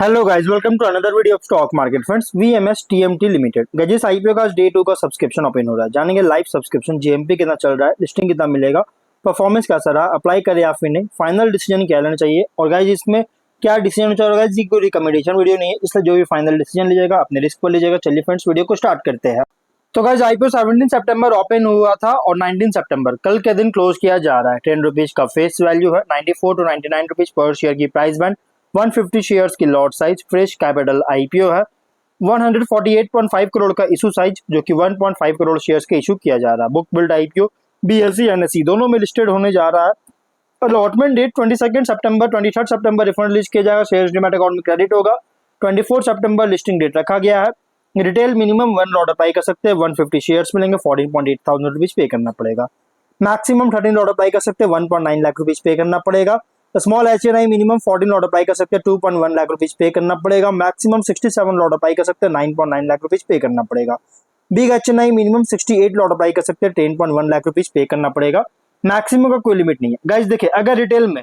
Hello guys, welcome to another video of stock market friends. VMS TMT limited गजिस IPO का आज day 2 का subscription open हो रहा है। जानेंगे लाइव सब्सक्रिप्शन जीएमपी कितना चल रहा है, लिस्टिंग कितना मिलेगा, परफॉर्मेंस कैसा रहा, अप्लाई करे या फिर नहीं, फाइनल डिसीजन क्या लेना चाहिए और गाइस इसमें क्या डिसीजन चल रहा है। कोई रिकमेंडेशन वीडियो नहीं है, इसलिए जो भी फाइनल डिसीजन लीजिएगा अपने रिस्क पर लीजिएगा। चलिए फ्रेंड्स, वीडियो को स्टार्ट करते हैं। तो गाइस आईपीओ 17 सितंबर ओपन हुआ था और 19 सितंबर कल के दिन क्लोज किया जा रहा है। 10 रुपीज का फेस वैल्यू है, 94 टू 99 रुपीज पर शेयर की प्राइस बैंड, 150 शेयर्स की lot size, fresh capital IPO है, 148.5 करोड़ का इशू साइज जो कि 1.5 करोड़ शेयर्स के इशू किया जा रहा है। Book build IPO BSE NSE दोनों में लिस्टेड होने जा रहा है। अलॉटमेंट डेट 22 सितंबर, 23 सितंबर रिफंड रिलीज किया जाएगा, शेयर्स डीमैट अकाउंट में क्रेडिट होगा। 24 सितंबर लिस्टिंग डेट रखा गया है। रिटेल मिनिमम 1 लॉट अप्लाई कर सकते हैं, 150 शेयर्स मिलेंगे, 14.8 थाउजेंड रुपीज पे करना पड़ेगा। मैक्सिमम 13 लॉट अप्लाई कर सकते हैं, 1.9 लाख रुपीज पे करना पड़ेगा। Small HNI minimum 14 lot apply कर सकते हैं, 2.1 लाख रुपीज पे करना पड़ेगा। मैक्सिमम 67 लॉट अप्लाई कर सकते हैं, 9.9 लाख रुपीज पे करना पड़ेगा। Big HNI minimum 68 lot apply कर सकते हैं, 10.1 लाख रुपीज पे करना पड़ेगा। मैक्सिमम का कोई लिमिट नहीं है। गाइस देखिए, अगर रिटेल में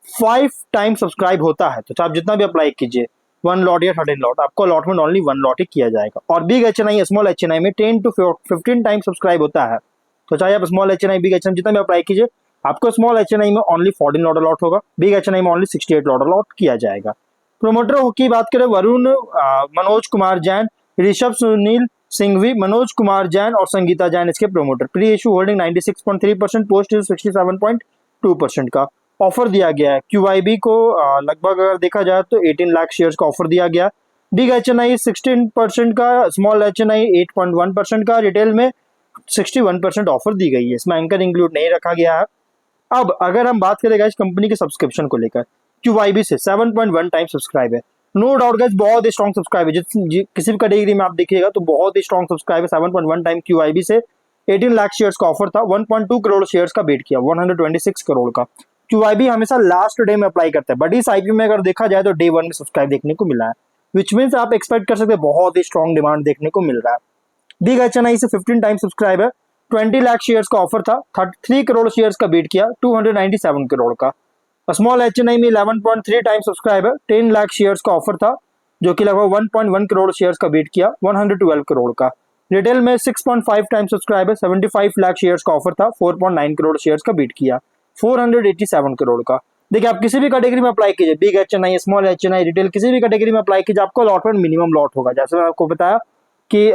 5 टाइम सब्सक्राइब होता है तो आप जितना भी अप्लाई कीजिए 1 लॉट या 13 लॉट, आपको अलॉटमेंट ओनली 1 लॉट ही किया जाएगा। और बिग एचएनआई स्मॉल एचएनआई में 10 टू 15 टाइम सब्सक्राइब होता है, तो चाहे आप स्मॉल एचएनआई बिग एचएनआई जितना भी अप्लाई कीजिए, आपको स्मॉल एचएनआई में ओनली 14 लॉट अलॉट होगा, बिग एचएनआई में ओनली 68 लॉट अलॉट किया जाएगा। प्रोमोटर की बात करें, वरुण, मनोज कुमार जैन, ऋषभ सुनील सिंघवी, मनोज कुमार जैन और संगीता जैन इसके promoter. Pre issue holding 96.3%, post issue 67.2% का ऑफर दिया गया है। क्यूआईबी को लगभग अगर देखा जाए तो 18 लाख शेयर्स का ऑफर दिया गया। बिग एचएनआई 16% का, स्मॉल एचएनआई 8.1% का, रिटेल में 61% ऑफर दी गई है। इसमें एंकर इंक्लूड नहीं रखा गया है। अब अगर हम बात करें इस कंपनी के सब्सक्रिप्शन को लेकर, क्यूआईबी से 7.1 टाइम सब्सक्राइब है। नो डाउट गाइस, बहुत ही स्ट्रॉन्ग सब्सक्राइब है। किसी भी कैटेगरी में आप देखिएगा तो बहुत ही स्ट्रॉन्ग सब्सक्राइब है। 7.1 टाइम क्यूआईबी से 18 लाख शेयर्स का ऑफर था, 1.2 करोड़ शेयर्स का बेट किया, 126 करोड़ का। क्यूआईबी हमेशा लास्ट डे में अप्लाई करता है, बट इस आईपीओ में अगर देखा जाए तो डे 1 में सब्सक्राइब देखने को मिला है, विच मीन्स आप एक्सपेक्ट कर सकते हैं बहुत ही स्ट्रॉन्ग डिमांड देखने को मिल रहा है। बिग एचएनआई से 15 टाइम सब्सक्राइब है, 20 लाख शेयर्स का ऑफर था, 33 करोड़ शेयर्स का बीट किया, 297 करोड़ का। स्मॉल एचएनआई में 11.3 टाइम सब्सक्राइब है, 10 लाख शेयर्स का ऑफर था जो कि लगभग 1.1 करोड़ शेयर्स का बीट किया, 112 करोड़ का। रिटेल में 6.5 टाइम सब्सक्राइब है, 75 लाख शेयर्स का ऑफर था, 4.9 करोड़ शेयर्स का बीट किया, 487 करोड़ का। देखिए, आप किसी भी कैटेगरी में अप्लाई कीजिए, big HNI, small HNI, retail, किसी भी कैटेगरी में अप्लाई कीजिए, आपको अलॉटमेंट मिनिमम लॉट होगा। जैसे मैं आपको बताया कि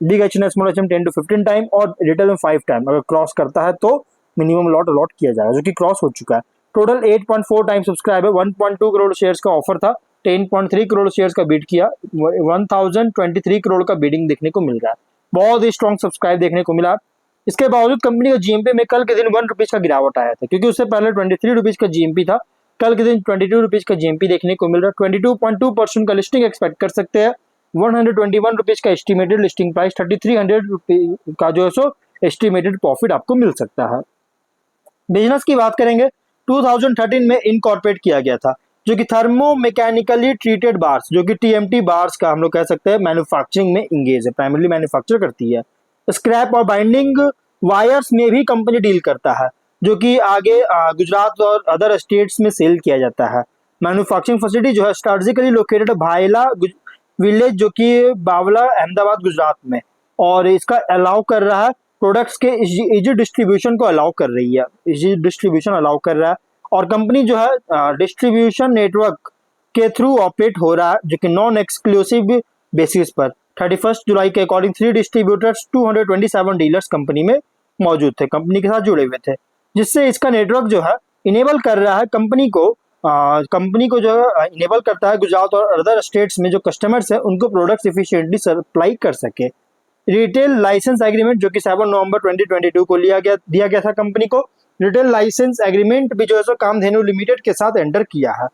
big HNI, small HNI 10 to 15 time और रिटेल में 5 टाइम अगर क्रॉस करता है तो मिनिमम लॉट अलॉट किया जाएगा, जो कि क्रॉस हो चुका है। टोटल 8.4 टाइम सब्सक्राइब है, 1.2 करोड़ शेयर्स का ऑफर था, 10.3 करोड़ शेयर्स का बीट किया, 1023 करोड़ का बीडिंग देखने को मिल रहा है। बहुत ही स्ट्रॉन्ग सब्सक्राइब देखने को मिला। इसके बावजूद कंपनी का जीएमपी में कल के दिन 1 रुपीज का गिरावट आया था, क्योंकि उससे पहले 23 रुपीज का जीएमपी था। कल के दिन 22 रुपीज का जीएमपी देखने को मिल रहा है। 22.2% का लिस्टिंग एक्सपेक्ट कर सकते हैं। 121 रुपीज का एस्टिमेटेड लिस्टिंग प्राइस, 3300 रुपीज का जो है सो एस्टिमेटेड प्रॉफिट आपको मिल सकता है। बिजनेस की बात करेंगे, 2013 में इनकॉर्पोरेट किया गया था, जो कि थर्मो मैकेनिकली ट्रीटेड बार्स, जो कि टीएमटी बार्स का हम लोग कह सकते हैं, मैन्युफैक्चरिंग में इंगेज है, प्राइमरली मैन्युफैक्चर करती है। स्क्रैप और बाइंडिंग वायर्स में भी कंपनी डील करता है, जो कि आगे गुजरात और अदर स्टेट्स में सेल किया जाता है। मैन्युफैक्चरिंग फैसिलिटी जो है स्ट्रेटेजिकली लोकेटेड भायला विलेज, जो कि बावला, अहमदाबाद, गुजरात में, और इसका अलाउ कर रहा है प्रोडक्ट्स के इजी डिस्ट्रीब्यूशन को अलाउ कर रही है, इजी डिस्ट्रीब्यूशन अलाउ कर रहा है। और कंपनी जो है डिस्ट्रीब्यूशन नेटवर्क के थ्रू ऑपरेट हो रहा है, जो कि नॉन एक्सक्लूसिव बेसिस पर। 31 जुलाई के अकॉर्डिंग 3 डिस्ट्रीब्यूटर्स, 227 डीलर्स कंपनी में मौजूद थे, कंपनी के साथ जुड़े हुए थे, जिससे इसका नेटवर्क जो है इनेबल कर रहा है कंपनी को जो है इनेबल करता है गुजरात और अदर स्टेट्स में जो कस्टमर्स है उनको प्रोडक्ट्स इफिशिएंटली सप्लाई कर सके। रिटेल लाइसेंस एग्रीमेंट, जो कि 7 नवंबर 2022 को दिया गया था कंपनी को। रिटेल लाइसेंस एग्रीमेंट भी जो है सो कामधेनु लिमिटेड के साथ एंटर किया है,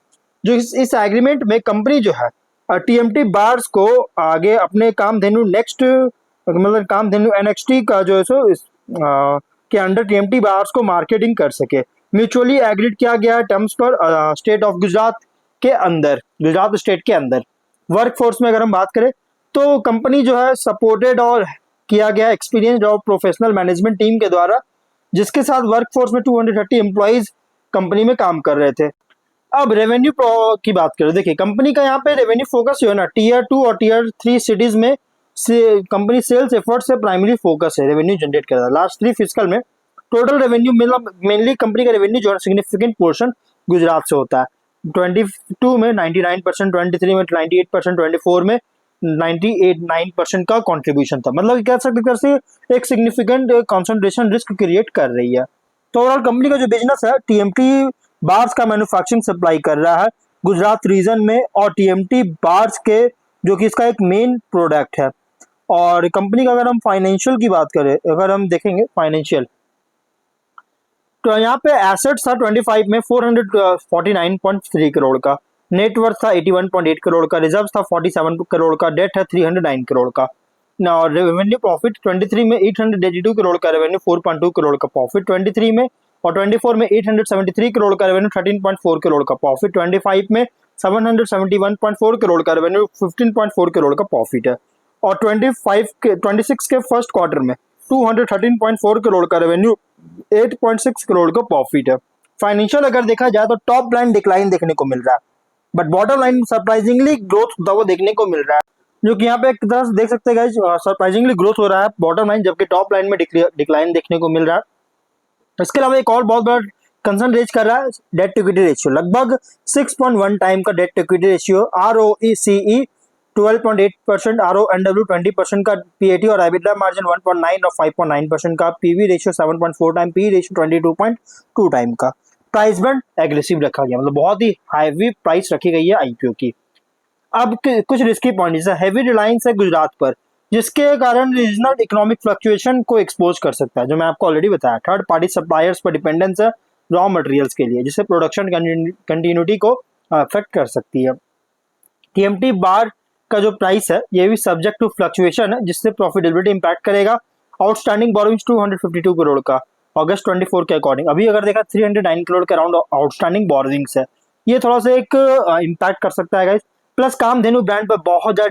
जो इस एग्रीमेंट में कंपनी जो है टीएमटी बार्स को आगे अपने कामधेनु नेक्स्ट, मतलब कामधेनु एनएक्सटी का जो है सो के अंडर टीएमटी बार्स को मार्केटिंग कर सके। म्यूचुअली एग्रीड किया गया टर्म्स पर स्टेट ऑफ गुजरात के अंदर, गुजरात स्टेट के अंदर। वर्कफोर्स में अगर हम बात करें तो कंपनी जो है सपोर्टेड और किया गया एक्सपीरियंस्ड और प्रोफेशनल मैनेजमेंट टीम के द्वारा, जिसके साथ वर्कफोर्स में 230 एम्प्लॉइज कंपनी में काम कर रहे थे। अब रेवेन्यू की बात करें, देखिए कंपनी का यहाँ पे रेवेन्यू फोकस जो है ना टीयर 2 और टीयर 3 सिटीज में से कंपनी सेल्स एफर्ट से प्राइमरी फोकस है रेवेन्यू जनरेट कर रहा है। लास्ट 3 फिजिकल में टोटल रेवेन्यू मेनली कंपनी का रेवेन्यू जो है सिग्निफिकेंट पोर्शन गुजरात से होता है। 22 में 99%, 23 में 98%, 24 में 98.9% का कंट्रीब्यूशन था। मतलब कह सकते एक सिग्निफिकेंट कंसंट्रेशन रिस्क क्रिएट कर रही है। तो ओवरऑल कंपनी का जो बिजनेस है टीएमटी बार्स का मैन्युफैक्चरिंग सप्लाई कर रहा है गुजरात रीजन में, और टीएमटी बार्स के जो कि इसका एक मेन प्रोडक्ट है। और कंपनी का अगर हम फाइनेंशियल की बात करें, अगर हम देखेंगे फाइनेंशियल, तो यहाँ पे एसेट्स था 25 में 449.3 करोड़ का, नेटवर्थ था 81.8 करोड़ का, रिजर्व था 47 करोड़ का, डेट है 309 करोड़ का। और रेवेन्यू प्रॉफिट 23 में 882 करोड़ का रेवेन्यू, 4.2 करोड़ का प्रॉफिट 23 में, और 24 में 873 करोड़ का रेवेन्यू, 13.4 करोड़ का प्रॉफिट, 25 में 771.4 करोड़ का रेवेन्यू, 15.4 करोड़ का प्रॉफिट है। और 26 के फर्स्ट क्वार्टर में 213.4 करोड़ का रेवेन्यू, 8.6 करोड़ का प्रॉफिट है। फाइनेंशियल अगर देखा जाए तो टॉप लाइन डिक्लाइन देखने को मिल रहा है, but bottom line surprisingly growth होता हुआ देखने को मिल रहा है, जो कि यहाँ पे एक तरह से देख सकते हैं गाइस सरप्राइजिंगली ग्रोथ हो रहा है बॉटम लाइन, जबकि टॉप लाइन में डिक्लाइन देखने को मिल रहा है। इसके अलावा एक और बहुत बड़ा कंसर्न रेज कर रहा है डेट टू इक्विटी रेशियो, लगभग 6.1 टाइम का debt to equity ratio, ROECE 12.8%, RONW 20% का, PAT और EBITDA मार्जिन 1.9 और 5.9% का, PV ratio 7.4 time, PE ratio 22.2 time का। प्राइस बैंड एग्रेसिव रखा गया, मतलब बहुत ही हाईवी प्राइस रखी गई है आईपीओ की। अब कुछ रिस्की पॉइंट्स है, हैवी रिलायंस है गुजरात पर, जिसके कारण रीजनल इकोनॉमिक फ्लक्चुएशन को एक्सपोज कर सकता है, जो मैं आपको ऑलरेडी बताया। थर्ड पार्टी सप्लायर्स पर डिपेंडेंस है रॉ मटेरियल्स के लिए, जिससे प्रोडक्शन कंटिन्यूटी को अफेक्ट कर सकती है। टीएमटी बार का जो प्राइस है ये भी सब्जेक्ट टू फ्लक्चुएशन है, जिससे प्रॉफिटेबिलिटी इंपैक्ट करेगा। आउटस्टैंडिंग बोरोइंग्स 252 करोड़ का अगस्त 24 के अकॉर्डिंग, अभी अगर देखा 309 करोड़ के अराउंड आउटस्टैंडिंग बोरोइंग्स है, ये थोड़ा सा एक इम्पैक्ट कर सकता है गाइस। प्लस कामधेनु ब्रांड पर बहुत ज्यादा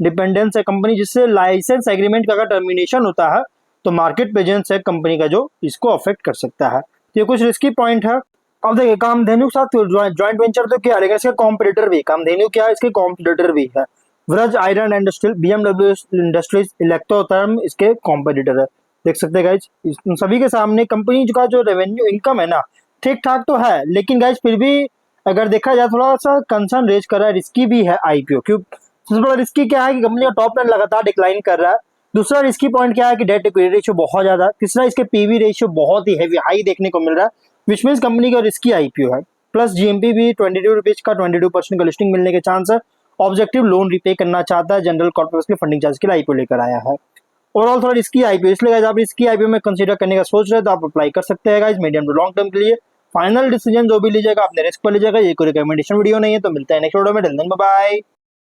डिपेंडेंस है कंपनी, जिससे लाइसेंस एग्रीमेंट का अगर टर्मिनेशन होता है तो मार्केट प्रेजेंस है कंपनी का जो इसको अफेक्ट कर सकता है। तो ये कुछ रिस्की पॉइंट है। अब देखिए कामधेनु के साथ ज्वाइंट वेंचर तो क्या रहेगा, इसका कॉम्पिटिटर भी, कामधेनु क्या है इसके कॉम्पिटिटर भी है, Vraj iron industrial, BMW industries, Electrotherm इसके कॉम्पिटिटर है। देख सकते हैं गाइज इन सभी के सामने कंपनी का जो रेवेन्यू इनकम है ना ठीक ठाक तो है, लेकिन गाइज फिर भी अगर देखा जाए थोड़ा सा कंसर्न रेज कर रहा है, रिस्की भी है आईपीओ। क्यों सबसे बड़ा रिस्की क्या है कि कंपनी का टॉप लाइन लगातार डिक्लाइन कर रहा है। दूसरा रिस्की पॉइंट क्या है कि डेट इक्विटी रेशियो बहुत ज्यादा। तीसरा इसके पीवी रेशियो बहुत ही हैवी हाई देखने को मिल रहा है, विच मीन्स कंपनी का रिस्की आईपीओ है। प्लस जीएमपी भी 22 रुपीज का 22% का लिस्टिंग मिलने के चांस है। ऑब्जेक्टिव लोन रिपे करना चाहता है, जनरल कॉर्पोरेट के फंडिंग चार्ज के लिए आईपीओ लेकर आया है। ओवरऑल थोड़ा रिस्की आईपीओ, इसलिए गाइस आप रिस्की आईपीओ में कंसीडर करने का सोच रहे हैं तो आप अप्लाई कर सकते हैं guys medium to long term के लिए। फाइनल डिसीजन जो भी लीजिएगा अपने रिस्क पर लीजिएगा, ये कोई रिकमेंडेशन वीडियो नहीं है। तो मिलते हैं नेक्स्ट वीडियो में, टिल देन बाय बाय।